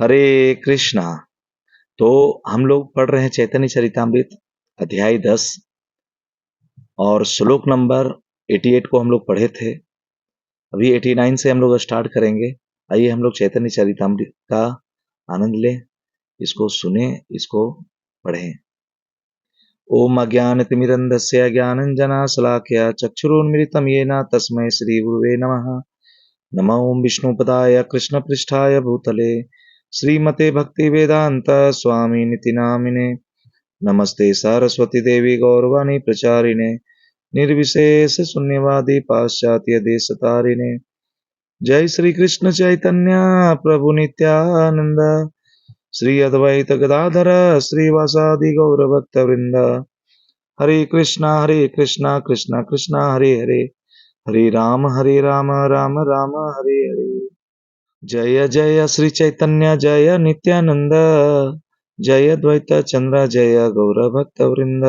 हरे कृष्णा। तो हम लोग पढ़ रहे हैं चैतन्य चरितामृत अध्याय 10 और श्लोक नंबर 88 को हम लोग पढ़े थे। अभी 89 से हम लोग स्टार्ट करेंगे। आइए हम लोग चैतन्य चरितामृत का आनंद लें, इसको सुने, इसको पढ़ें। ओम अज्ञानतिमिरन्धस्य ज्ञानञ्जनशलाकया चक्षुरुन्मिलितं येन तस्मै श्रीगुरुवे नमः। नमो विष्णुपदाय कृष्णपृष्ठाय भूतले श्रीमते भक्तिवेदांत स्वामिनिति नामिने। नमस्ते सरस्वती देवी गौरवाणी प्रचारिणे निर्विशेष शून्यवादी पाश्चात्य देशतारिणे। जय श्री कृष्ण चैतन्य प्रभु नित्यानंद श्री अद्वैत गदाधर श्रीवासादि गौरभक्त वृंद। हरे कृष्णा कृष्णा कृष्णा हरे हरे, हरे राम राम राम हरे हरे। जय जय श्री चैतन्य जय नित्यानंद, जय द्वैत चंद्र जय गौरभक्त वृंद।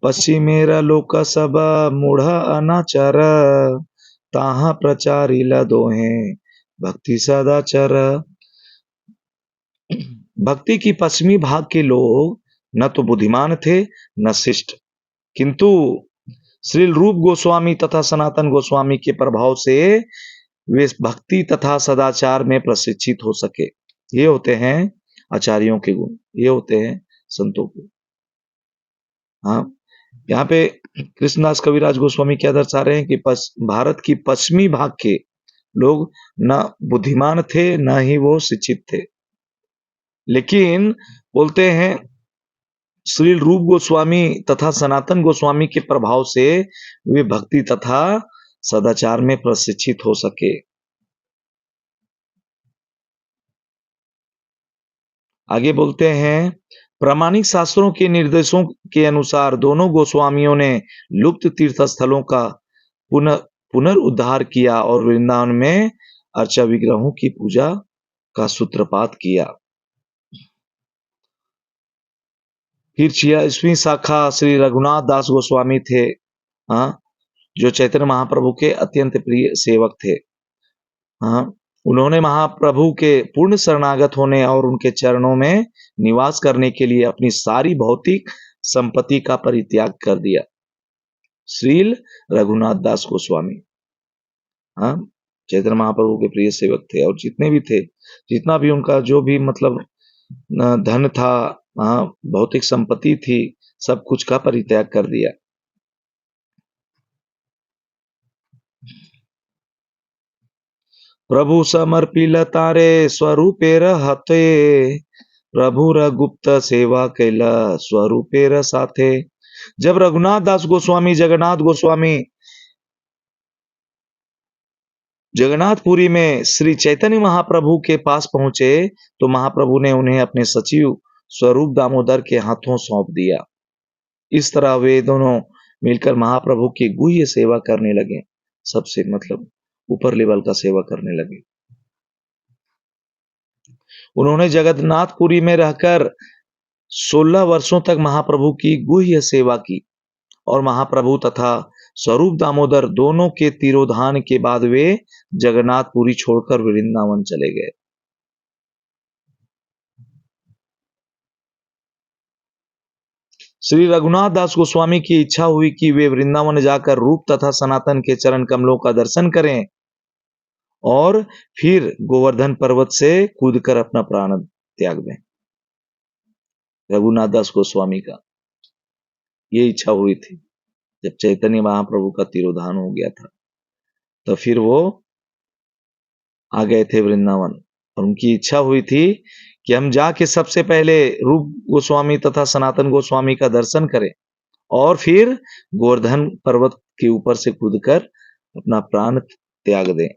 पश्चिमेरा लोक सभा मूढ़ अनाचार, ताहा प्रचारिला दोहे भक्ति सदाचार। भक्ति की पश्चिमी भाग के लोग न तो बुद्धिमान थे न शिष्ट, किंतु श्री रूप गोस्वामी तथा सनातन गोस्वामी के प्रभाव से वे भक्ति तथा सदाचार में प्रशिक्षित हो सके। ये होते हैं आचार्यों के गुण, ये होते हैं संतों के। हाँ, यहाँ पे कृष्णदास कविराज गोस्वामी क्या दर्शा रहे हैं कि भारत की पश्चिमी भाग के लोग न बुद्धिमान थे न ही वो शिक्षित थे, लेकिन बोलते हैं श्री रूप गोस्वामी तथा सनातन गोस्वामी के प्रभाव से वे भक्ति तथा सदाचार में प्रशिक्षित हो सके। आगे बोलते हैं प्रामाणिक शास्त्रों के निर्देशों के अनुसार दोनों गोस्वामियों ने लुप्त तीर्थ स्थलों का पुनर्उद्धार किया और वृंदावन में अर्चा विग्रहों की पूजा का सूत्रपात किया। फिर 46वीं शाखा श्री रघुनाथ दास गोस्वामी थे, हाँ, जो चैतन्य महाप्रभु के अत्यंत प्रिय सेवक थे। हाँ, उन्होंने महाप्रभु के पूर्ण शरणागत होने और उनके चरणों में निवास करने के लिए अपनी सारी भौतिक संपत्ति का परित्याग कर दिया। श्रील रघुनाथ दास गोस्वामी, हाँ, चैतन्य महाप्रभु के प्रिय सेवक थे और जितने भी थे, जितना भी उनका जो भी मतलब धन था, हाँ, भौतिक संपत्ति थी, सब कुछ का परित्याग कर दिया। प्रभु समर्पिल तारे स्वरूपे रहते, प्रभु गुप्त सेवा कैला स्वरूपे साथे। जब रघुनाथ दास गोस्वामी जगन्नाथपुरी में श्री चैतन्य महाप्रभु के पास पहुंचे तो महाप्रभु ने उन्हें अपने सचिव स्वरूप दामोदर के हाथों सौंप दिया। इस तरह वे दोनों मिलकर महाप्रभु की गुह्य सेवा करने लगे, सबसे मतलब ऊपर लेवल का सेवा करने लगे। उन्होंने जगन्नाथपुरी में रहकर 16 वर्षों तक महाप्रभु की गुह्य सेवा की और महाप्रभु तथा स्वरूप दामोदर दोनों के तिरोधान के बाद वे जगन्नाथपुरी छोड़कर वृंदावन चले गए। श्री रघुनाथ दास गोस्वामी की इच्छा हुई कि वे वृंदावन जाकर रूप तथा सनातन के चरण कमलों का दर्शन करें और फिर गोवर्धन पर्वत से कूदकर अपना प्राण त्याग दें। रघुनाथ दास गोस्वामी का ये इच्छा हुई थी। जब चैतन्य महाप्रभु का तिरोधान हो गया था तो फिर वो आ गए थे वृंदावन और उनकी इच्छा हुई थी कि हम जाके सबसे पहले रूप गोस्वामी तथा सनातन गोस्वामी का दर्शन करें और फिर गोवर्धन पर्वत के ऊपर से कूदकर अपना प्राण त्याग दें।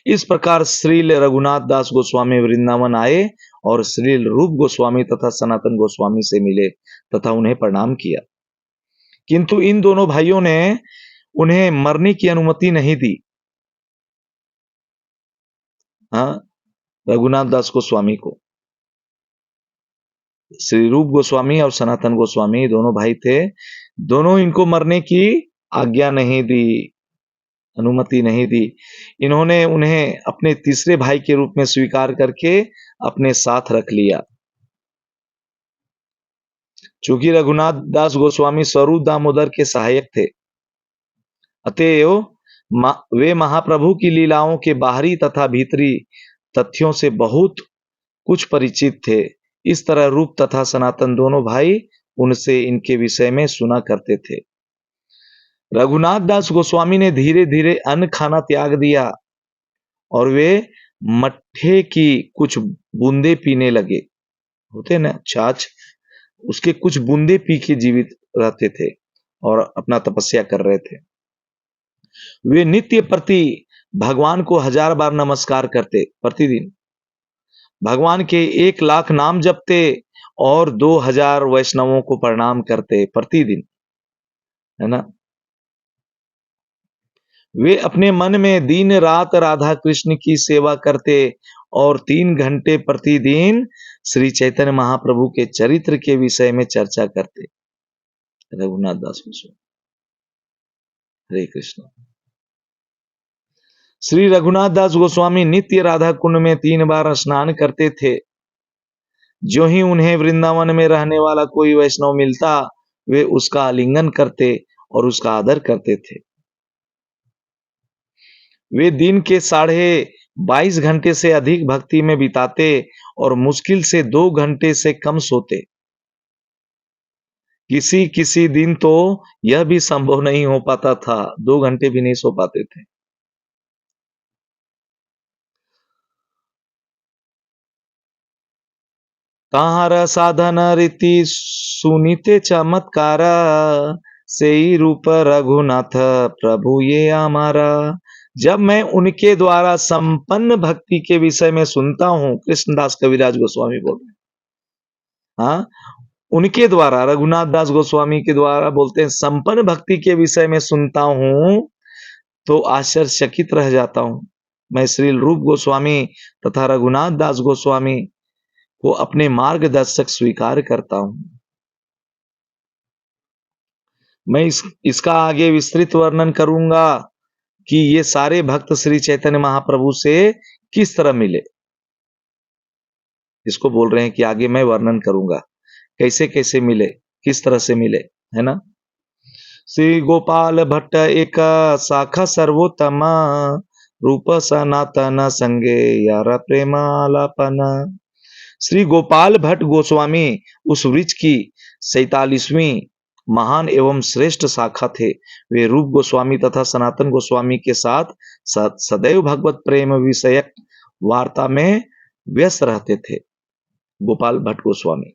इस प्रकार श्रील रघुनाथ दास गोस्वामी वृंदावन आए और श्रील रूप गोस्वामी तथा सनातन गोस्वामी से मिले तथा उन्हें प्रणाम किया, किंतु इन दोनों भाइयों ने उन्हें मरने की अनुमति नहीं दी। हाँ, रघुनाथ दास गोस्वामी को श्री रूप गोस्वामी और सनातन गोस्वामी दोनों भाई थे, दोनों इनको मरने की आज्ञा नहीं दी। अनुमति नहीं दी। इन्होंने उन्हें अपने तीसरे भाई के रूप में स्वीकार करके अपने साथ रख लिया। चूंकि रघुनाथ दास गोस्वामी स्वरूप दामोदर के सहायक थे, अतएव वे महाप्रभु की लीलाओं के बाहरी तथा भीतरी तथ्यों से बहुत कुछ परिचित थे। इस तरह रूप तथा सनातन दोनों भाई उनसे इनके विषय में सुना करते थे। रघुनाथ दास गोस्वामी ने धीरे धीरे अन्न खाना त्याग दिया और वे मट्ठे की कुछ बूंदे पीने लगे। होते ना छाछ, उसके कुछ बूंदे पी के जीवित रहते थे और अपना तपस्या कर रहे थे। वे नित्य प्रति भगवान को 1000 बार नमस्कार करते, प्रतिदिन भगवान के 1,00,000 नाम जपते और 2000 वैष्णवों को प्रणाम करते प्रतिदिन, है ना। वे अपने मन में दिन रात राधा कृष्ण की सेवा करते और 3 घंटे प्रतिदिन श्री चैतन्य महाप्रभु के चरित्र के विषय में चर्चा करते। रघुनाथ दास गोस्वामी, हरे कृष्ण। श्री रघुनाथ दास गोस्वामी नित्य राधा कुंड में 3 बार स्नान करते थे। जो ही उन्हें वृंदावन में रहने वाला कोई वैष्णव मिलता, वे उसका आलिंगन करते और उसका आदर करते थे। वे दिन के 22.5 घंटे से अधिक भक्ति में बिताते और मुश्किल से 2 घंटे से कम सोते। किसी किसी दिन तो यह भी संभव नहीं हो पाता था, 2 घंटे भी नहीं सो पाते थे। ताहार साधन रीति सुनीते चमत्कार, सेई रूप रघुनाथ प्रभु ये हमारा। जब मैं उनके द्वारा संपन्न भक्ति के विषय में सुनता हूँ, कृष्णदास कविराज गोस्वामी बोल रहे हैं, हाँ, उनके द्वारा, रघुनाथ दास गोस्वामी के द्वारा बोलते हैं, संपन्न भक्ति के विषय में सुनता हूँ तो आश्चर्यचकित रह जाता हूँ। मैं श्री रूप गोस्वामी तथा रघुनाथ दास गोस्वामी को अपने मार्गदर्शक स्वीकार करता हूं। मैं इसका आगे विस्तृत वर्णन करूंगा कि ये सारे भक्त श्री चैतन्य महाप्रभु से किस तरह मिले। इसको बोल रहे हैं कि आगे मैं वर्णन करूंगा कैसे कैसे मिले, किस तरह से मिले, है ना। श्री गोपाल भट्ट एक शाखा सर्वोत्तम, रूप सनातन संगे यार प्रेमालापन। श्री गोपाल भट्ट गोस्वामी उस वृक्ष की 47वीं महान एवं श्रेष्ठ शाखा थे। वे रूप गोस्वामी तथा सनातन गोस्वामी के साथ सदैव भगवत प्रेम विषयक वार्ता में व्यस्त रहते थे। गोपाल भट्ट गोस्वामी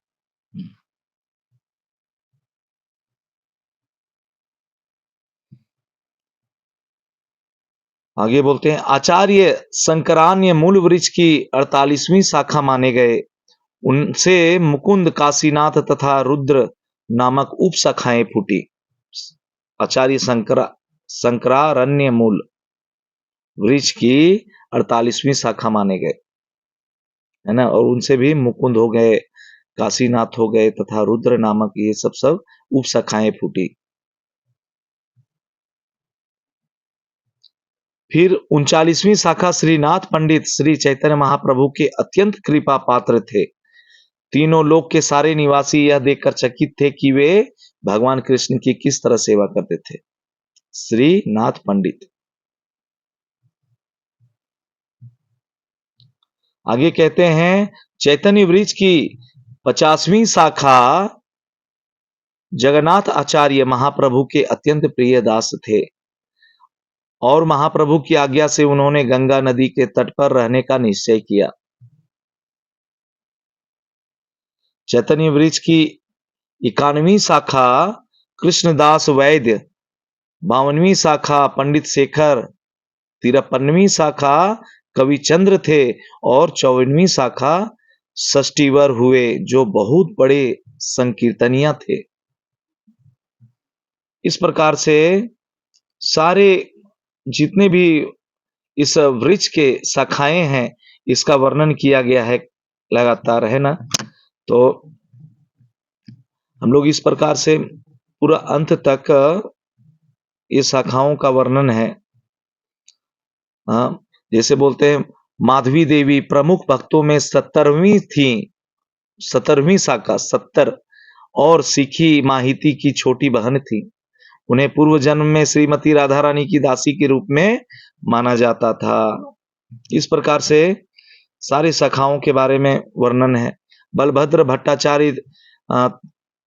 आगे बोलते हैं, आचार्य शंकरान्य मूल वृक्ष की 48वीं शाखा माने गए। उनसे मुकुंद, काशीनाथ तथा रुद्र नामक उप शाखाएं फूटी। आचार्य शंकरारण्य मूल वृक्ष की 48वीं शाखा माने गए, है ना। और उनसे भी मुकुंद हो गए, काशीनाथ हो गए तथा रुद्र नामक ये सब उप शाखाएं फूटी। फिर 39वीं शाखा श्रीनाथ पंडित श्री चैतन्य महाप्रभु के अत्यंत कृपा पात्र थे। तीनों लोक के सारे निवासी यह देखकर चकित थे कि वे भगवान कृष्ण की किस तरह सेवा करते थे। श्रीनाथ पंडित आगे कहते हैं, चैतन्य वृक्ष की 50वीं शाखा जगन्नाथ आचार्य महाप्रभु के अत्यंत प्रिय दास थे और महाप्रभु की आज्ञा से उन्होंने गंगा नदी के तट पर रहने का निश्चय किया। चैतन्य वृक्ष की 51वीं शाखा कृष्णदास वैद्य, 52वीं शाखा पंडित शेखर, 53वीं शाखा कविचंद्र थे और 54वीं शाखा षष्ठीवर हुए, जो बहुत बड़े संकीर्तनिया थे। इस प्रकार से सारे जितने भी इस वृक्ष के शाखाएं हैं, इसका वर्णन किया गया है लगातार, है ना। तो हम लोग इस प्रकार से पूरा अंत तक ये शाखाओं का वर्णन है। हाँ, जैसे बोलते हैं माधवी देवी प्रमुख भक्तों में 17वीं थी, 17वीं शाखा 17, और सीखी माहिती की छोटी बहन थी। उन्हें पूर्व जन्म में श्रीमती राधा रानी की दासी के रूप में माना जाता था। इस प्रकार से सारी शाखाओं के बारे में वर्णन है। बलभद्र भट्टाचार्य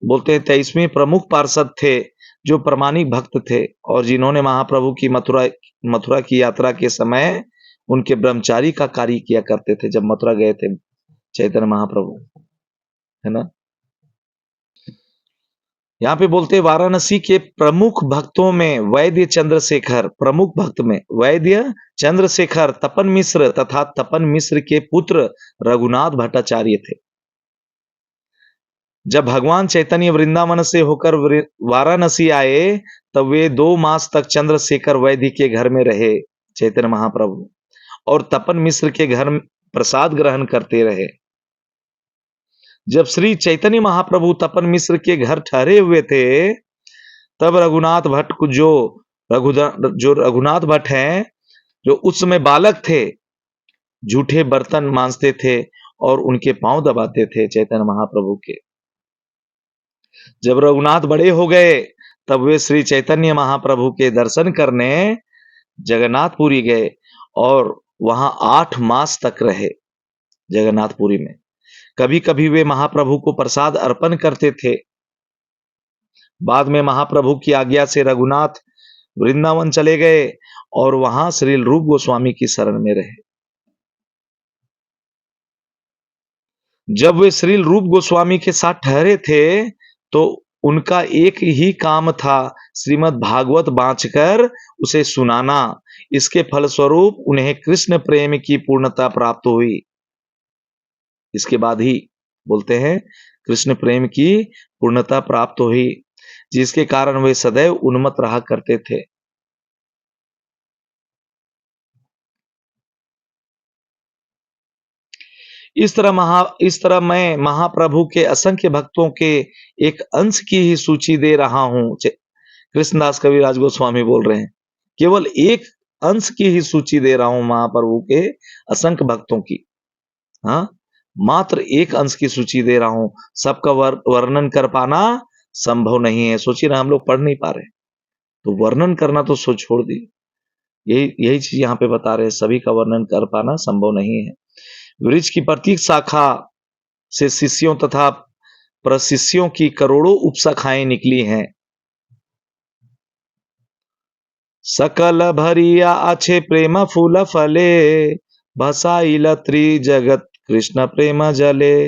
बोलते हैं 23वीं प्रमुख पार्षद थे, जो प्रामाणिक भक्त थे और जिन्होंने महाप्रभु की मथुरा की यात्रा के समय उनके ब्रह्मचारी का कार्य किया करते थे, जब मथुरा गए थे चैतन्य महाप्रभु, है ना। यहाँ पे बोलते वाराणसी के प्रमुख भक्तों में वैद्य चंद्रशेखर, प्रमुख भक्त में वैद्य चंद्रशेखर, तपन मिश्र तथा तपन मिश्र के पुत्र रघुनाथ भट्टाचार्य थे। जब भगवान चैतन्य वृंदावन से होकर वाराणसी आए, तब वे 2 मास तक चंद्रशेखर वैद्य के घर में रहे, चैतन्य महाप्रभु, और तपन मिश्र के घर प्रसाद ग्रहण करते रहे। जब श्री चैतन्य महाप्रभु तपन मिश्र के घर ठहरे हुए थे, तब रघुनाथ भट्ट को जो रघुनाथ भट्ट हैं, जो उस समय बालक थे, झूठे बर्तन मांजते थे और उनके पांव दबाते थे चैतन्य महाप्रभु के। जब रघुनाथ बड़े हो गए, तब वे श्री चैतन्य महाप्रभु के दर्शन करने जगन्नाथपुरी गए और वहां 8 मास तक रहे जगन्नाथपुरी में। कभी कभी वे महाप्रभु को प्रसाद अर्पण करते थे। बाद में महाप्रभु की आज्ञा से रघुनाथ वृंदावन चले गए और वहां श्री रूप गोस्वामी की शरण में रहे। जब वे श्री रूप गोस्वामी के साथ ठहरे थे, तो उनका एक ही काम था, श्रीमद् भागवत बांचकर उसे सुनाना। इसके फलस्वरूप उन्हें कृष्ण प्रेम की पूर्णता प्राप्त हुई। इसके बाद ही बोलते हैं कृष्ण प्रेम की पूर्णता प्राप्त हुई, जिसके कारण वे सदैव उन्मत्त रहा करते थे। इस तरह मैं महाप्रभु के असंख्य भक्तों के एक अंश की ही सूची दे रहा हूं। कृष्णदास कविराज गोस्वामी बोल रहे हैं, केवल एक अंश की ही सूची दे रहा हूं महाप्रभु के असंख्य भक्तों की। हाँ, मात्र एक अंश की सूची दे रहा हूं, सबका वर्णन कर पाना संभव नहीं है। सोचिए ना, हम लोग पढ़ नहीं पा रहे, तो वर्णन करना तो सो छोड़ दिए। यही चीज यहाँ पे बता रहे हैं, सभी का वर्णन कर पाना संभव नहीं है। वृक्ष की प्रत्येक शाखा से शिष्यों तथा प्रशिष्यों की करोड़ों उपशाखाएं निकली हैं। सकल भरिया अच्छे प्रेम फूल फले, भसाइल त्रिजगत कृष्ण प्रेम जले।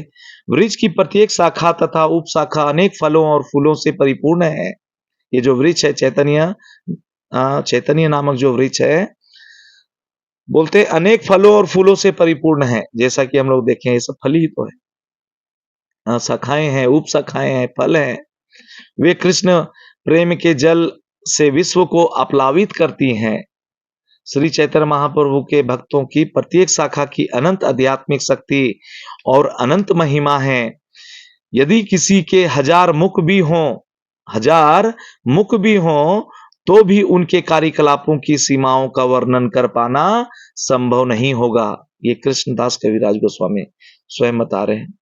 वृक्ष की प्रत्येक शाखा तथा उपशाखा अनेक फलों और फूलों से परिपूर्ण है। ये जो वृक्ष है चैतन्य नामक जो वृक्ष है, बोलते अनेक फलों और फूलों से परिपूर्ण है। जैसा कि हम लोग देखें, ये सब फल ही तो है। शाखाएं हैं, उप शाखाएं हैं, फल हैं। वे कृष्ण प्रेम के जल से विश्व को अपलावित करती हैं। श्री चैतन्य महाप्रभु के भक्तों की प्रत्येक शाखा की अनंत आध्यात्मिक शक्ति और अनंत महिमा है। यदि किसी के 1000 मुख भी हों, तो भी उनके कार्यकलापों की सीमाओं का वर्णन कर पाना संभव नहीं होगा। ये कृष्णदास कविराज गोस्वामी स्वयं बता रहे हैं।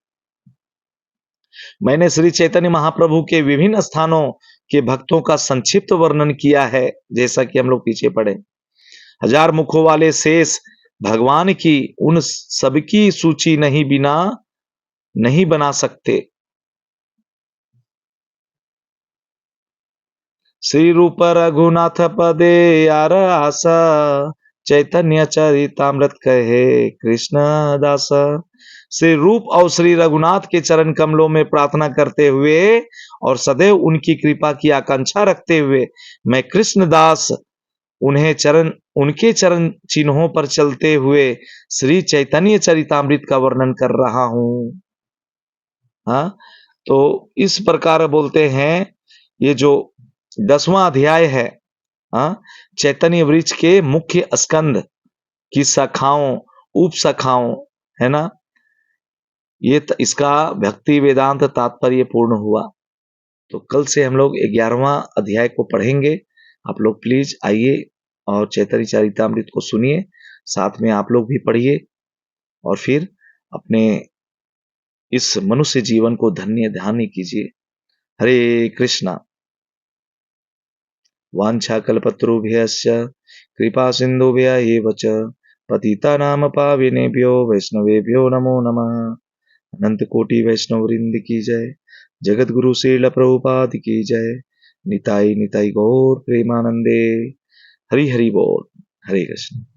मैंने श्री चैतन्य महाप्रभु के विभिन्न स्थानों के भक्तों का संक्षिप्त वर्णन किया है, जैसा कि हम लोग पीछे पढ़े। 1000 मुखों वाले शेष भगवान की उन सबकी सूची नहीं बना सकते। श्री रूप रघुनाथ पदे यार आसा, चैतन्य चरितामृत कहे कृष्ण दास। श्री रूप और श्री रघुनाथ के चरण कमलों में प्रार्थना करते हुए और सदैव उनकी कृपा की आकांक्षा रखते हुए मैं कृष्णदास उनके चरण चिन्हों पर चलते हुए श्री चैतन्य चरितामृत का वर्णन कर रहा हूं। हाँ, तो इस प्रकार बोलते हैं, ये जो 10वां अध्याय है, हाँ, चैतन्य वृक्ष के मुख्य स्कंद की शाखाओं, उप शाखाओं, है ना, ये इसका भक्ति वेदांत तात्पर्य पूर्ण हुआ। तो कल से हम लोग 11वां अध्याय को पढ़ेंगे। आप लोग प्लीज आइए, और चैतन्य चरितामृत को सुनिए, साथ में आप लोग भी पढ़िए और फिर अपने इस मनुष्य जीवन को धन्य धान्य कीजिए। हरे कृष्णा। वाञ्छाकल्पतरुभ्यश्च कृपा सिन्धुभ्य एव च पतितानां पावनेभ्यो वैष्णवेभ्यो नमो नमः। अनंत कोटि वैष्णव वृंद की जय। जगत गुरु श्रील प्रभुपाद की जय। निताई निताई गौर प्रेमानंदे। हरि हरि बोल। हरे कृष्ण।